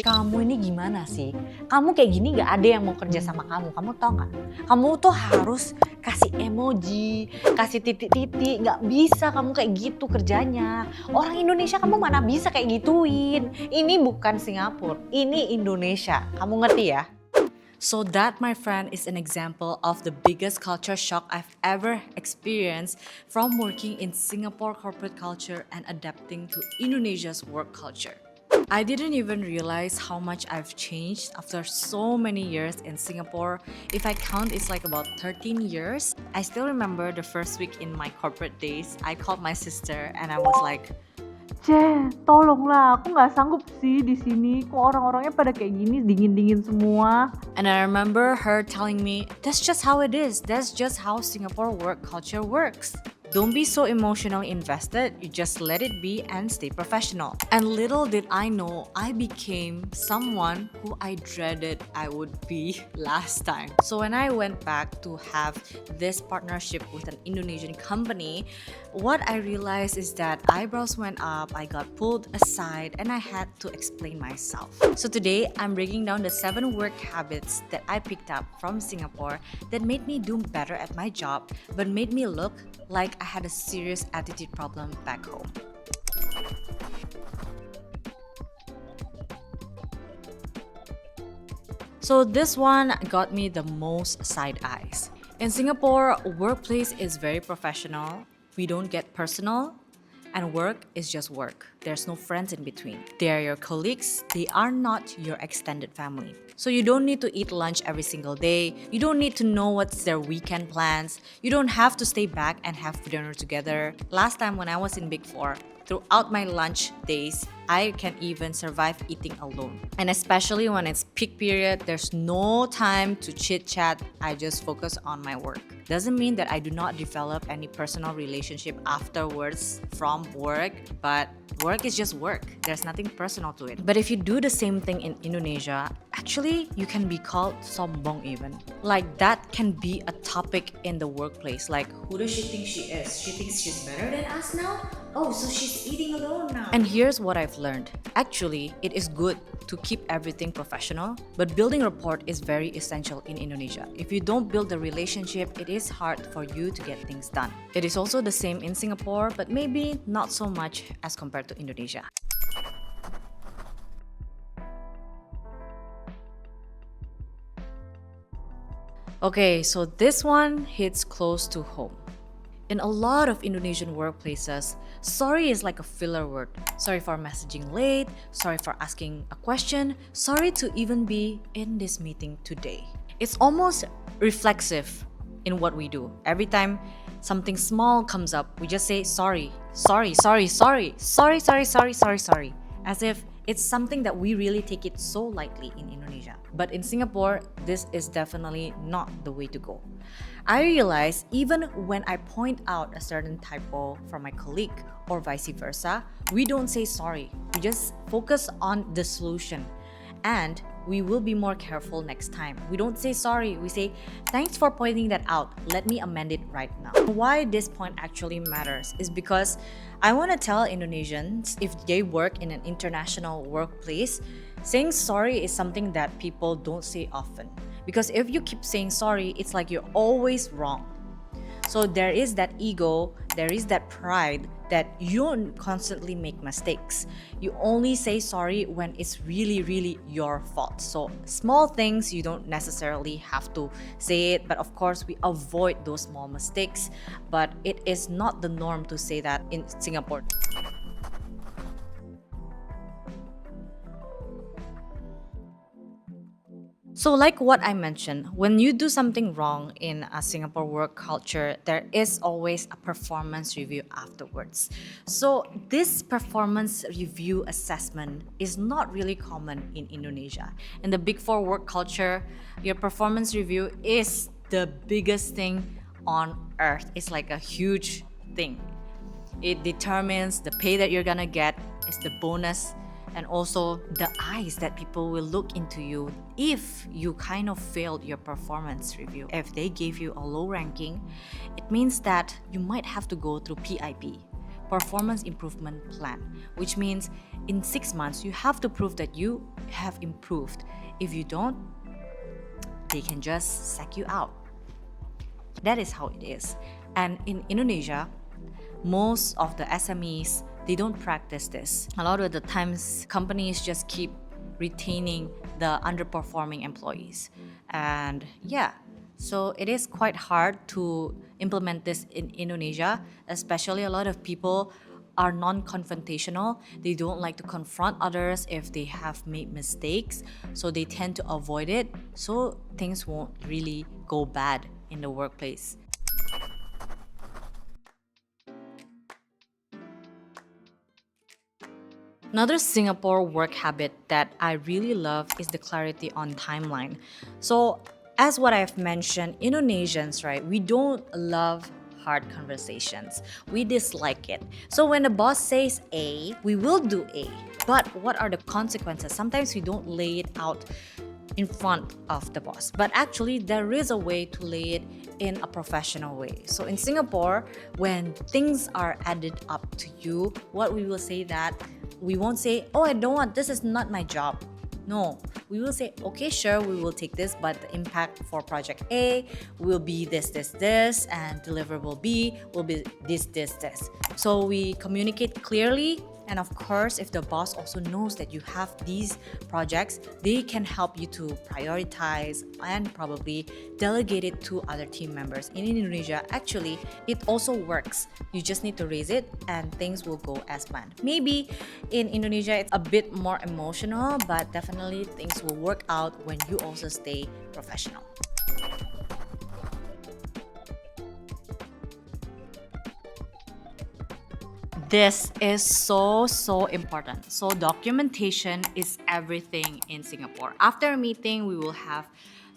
Kamu ini gimana sih? Kamu kayak gini gak ada yang mau kerja sama kamu. Kamu tau gak? Kamu tuh harus kasih emoji, kasih titik-titik. Gak bisa kamu kayak gitu kerjanya. Orang Indonesia kamu mana bisa kayak gituin. Ini bukan Singapura, ini Indonesia. Kamu ngerti ya? So that, my friend, is an example of the biggest culture shock I've ever experienced from working in Singapore corporate culture and adapting to Indonesia's work culture. I didn't even realize how much I've changed after so many years in Singapore. If I count, it's like about 13 years. I still remember the first week in my corporate days, I called my sister and I was like, Tolonglah, aku nggak sanggup sih di sini. Kok orang-orangnya pada kayak gini, dingin-dingin semua. And I remember her telling me, that's just how it is. That's just how Singapore work culture works. Don't be so emotionally invested, you just let it be and stay professional. And little did I know, I became someone who I dreaded I would be last time. So when I went back to have this partnership with an Indonesian company, what I realized is that eyebrows went up, I got pulled aside, and I had to explain myself. So today, I'm breaking down the 7 work habits that I picked up from Singapore that made me do better at my job, but made me look like I had a serious attitude problem back home. So this one got me the most side eyes. In Singapore, workplace is very professional. We don't get personal. And work is just work. There's no friends in between. They are your colleagues. They are not your extended family. So you don't need to eat lunch every single day. You don't need to know what's their weekend plans. You don't have to stay back and have dinner together. Last time when I was in Big Four, throughout my lunch days, I can even survive eating alone. And especially when it's peak period, there's no time to chit chat. I just focus on my work. Doesn't mean that I do not develop any personal relationship afterwards from work, but work is just work. There's nothing personal to it. But if you do the same thing in Indonesia, actually you can be called sombong even. Like that can be a topic in the workplace. Like, who does she think she is? She thinks she's better than us now? Oh, so she's eating alone now. And here's what I've learned. Actually, it is good to keep everything professional, but building rapport is very essential in Indonesia. If you don't build the relationship, it is hard for you to get things done. It is also the same in Singapore, but maybe not so much as compared to Indonesia. Okay, so this one hits close to home. In a lot of Indonesian workplaces, sorry is like a filler word. Sorry for messaging late, sorry for asking a question, sorry to even be in this meeting today. It's almost reflexive in what we do. Every time something small comes up, we just say sorry, sorry, sorry, sorry, sorry, sorry, sorry, sorry, sorry, as if it's something that we really take it so lightly in Indonesia. But in Singapore, this is definitely not the way to go. I realize even when I point out a certain typo from my colleague or vice versa, we don't say sorry. We just focus on the solution. And we will be more careful next time. We don't say sorry, we say, thanks for pointing that out. Let me amend it right now. Why this point actually matters is because I want to tell Indonesians, if they work in an international workplace, saying sorry is something that people don't say often. Because if you keep saying sorry, it's like you're always wrong. So there is that ego, there is that pride that you don't constantly make mistakes. You only say sorry when it's really, really your fault. So small things, you don't necessarily have to say it, but of course we avoid those small mistakes. But it is not the norm to say that in Singapore. So like what I mentioned, when you do something wrong in a Singapore work culture, there is always a performance review afterwards. So this performance review assessment is not really common in Indonesia. In the Big Four work culture, your performance review is the biggest thing on earth. It's like a huge thing. It determines the pay that you're gonna get, it's the bonus, and also the eyes that people will look into you if you kind of failed your performance review. If they gave you a low ranking, it means that you might have to go through PIP, performance improvement plan, which means in 6 months you have to prove that you have improved. If you don't, they can just sack you out. That is how it is. And in Indonesia, most of the SMEs, they don't practice this. A lot of the times companies just keep retaining the underperforming employees. And yeah, so it is quite hard to implement this in Indonesia, especially a lot of people are non-confrontational. They don't like to confront others if they have made mistakes, so they tend to avoid it, so things won't really go bad in the workplace. Another Singapore work habit that I really love is the clarity on timeline. So, as what I've mentioned, Indonesians, right, we don't love hard conversations. We dislike it. So, when the boss says A, we will do A. But what are the consequences? Sometimes we don't lay it out in front of the boss. But actually, there is a way to lay it in a professional way. So in Singapore, when things are added up to you, what we will say that we won't say, oh, I don't want, this is not my job. No, we will say, okay, sure, we will take this, but the impact for project A will be this, this, this, and deliverable B will be this, this, this. So we communicate clearly. And of course, if the boss also knows that you have these projects, they can help you to prioritize and probably delegate it to other team members. In Indonesia, actually, it also works. You just need to raise it and things will go as planned. Maybe in Indonesia, it's a bit more emotional, but definitely things will work out when you also stay professional. This is so important. So documentation is everything in Singapore. After a meeting, we will have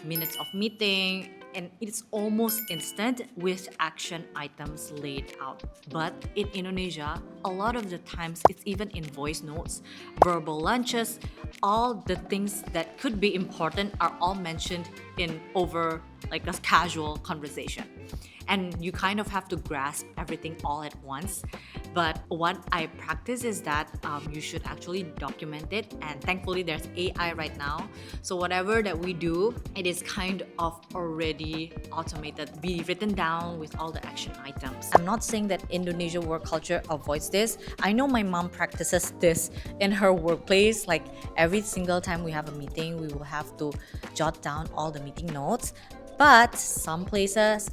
minutes of meeting and it's almost instant with action items laid out. But in Indonesia, a lot of the times it's even in voice notes, verbal lunches, all the things that could be important are all mentioned in over like a casual conversation. And you kind of have to grasp everything all at once. But what I practice is that you should actually document it, and thankfully there's AI right now. So whatever that we do, it is kind of already automated, be written down with all the action items. I'm not saying that Indonesia work culture avoids this. I know my mom practices this in her workplace. Like every single time we have a meeting, we will have to jot down all the meeting notes. But some places,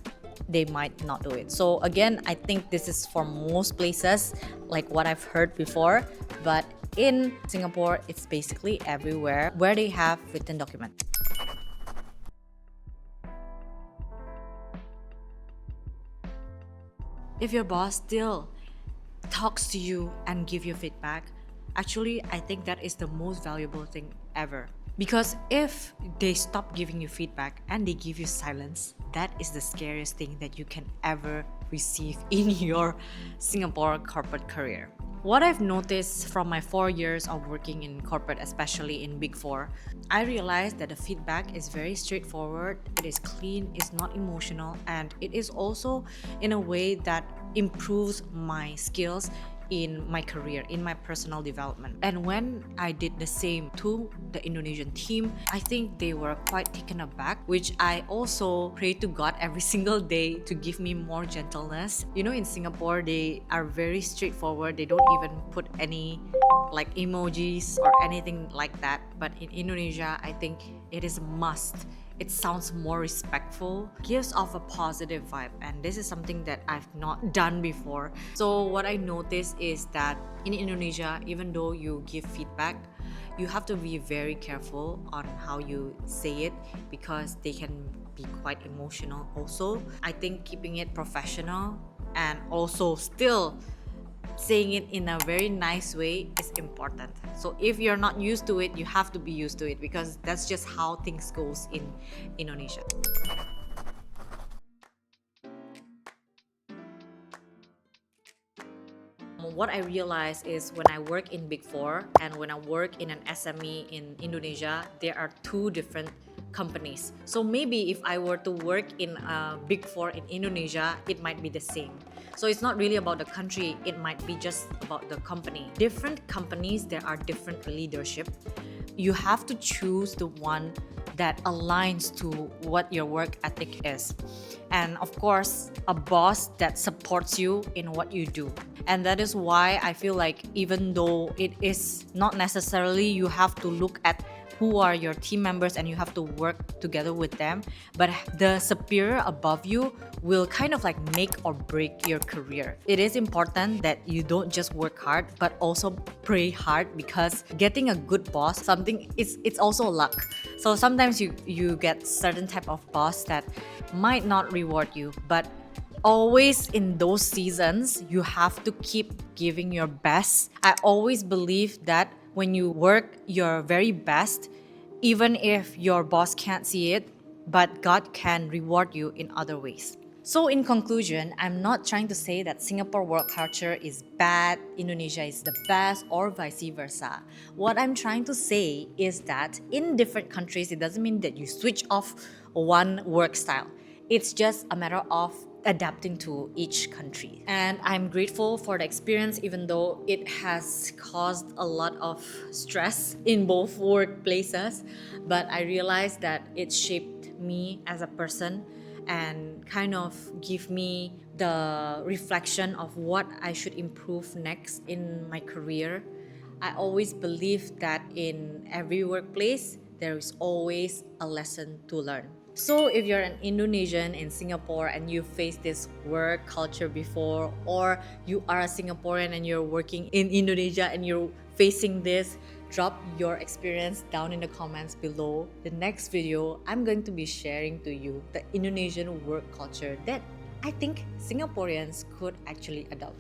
they might not do it. So again, I think this is for most places, like what I've heard before. But in Singapore, it's basically everywhere where they have written document. If your boss still talks to you and give you feedback, actually, I think that is the most valuable thing ever. Because if they stop giving you feedback and they give you silence, that is the scariest thing that you can ever receive in your Singapore corporate career. What I've noticed from my 4 years of working in corporate, especially in Big Four, I realized that the feedback is very straightforward, it is clean, it's not emotional, and it is also in a way that improves my skills in my career, in my personal development. And when I did the same to the Indonesian team, I think they were quite taken aback, which I also pray to God every single day to give me more gentleness. You know, in Singapore, they are very straightforward. They don't even put any like emojis or anything like that. But in Indonesia, I think it is a must. It sounds more respectful, gives off a positive vibe, and this is something that I've not done before. So what I noticed is that in Indonesia, even though you give feedback, you have to be very careful on how you say it because they can be quite emotional also. I think keeping it professional and also still saying it in a very nice way is important. So if you're not used to it, you have to be used to it because that's just how things goes in Indonesia. What I realized is when I work in Big Four and when I work in an SME in Indonesia, there are two different companies. So maybe if I were to work in a big four in Indonesia, it might be the same. So it's not really about the country, it might be just about the company. Different companies, there are different leadership. You have to choose the one that aligns to what your work ethic is. And of course, a boss that supports you in what you do. And that is why I feel like even though it is not necessarily you have to look at who are your team members and you have to work together with them, but the superior above you will kind of like make or break your career. It is important that you don't just work hard but also pray hard, because getting a good boss, something it's also luck. So sometimes you get certain type of boss that might not reward you, but always in those seasons you have to keep giving your best. I always believe that when you work your very best, even if your boss can't see it, but God can reward you in other ways. So in conclusion, I'm not trying to say that Singapore work culture is bad, Indonesia is the best, or vice versa. What I'm trying to say is that in different countries, it doesn't mean that you switch off one work style. It's just a matter of adapting to each country. And I'm grateful for the experience, even though it has caused a lot of stress in both workplaces. But I realized that it shaped me as a person and kind of give me the reflection of what I should improve next in my career. I always believe that in every workplace, there is always a lesson to learn. So if you're an Indonesian in Singapore and you faced this work culture before, or you are a Singaporean and you're working in Indonesia and you're facing this, drop your experience down in the comments below. The next video, I'm going to be sharing to you the Indonesian work culture that I think Singaporeans could actually adopt.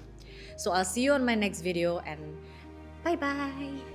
So I'll see you on my next video, and bye bye!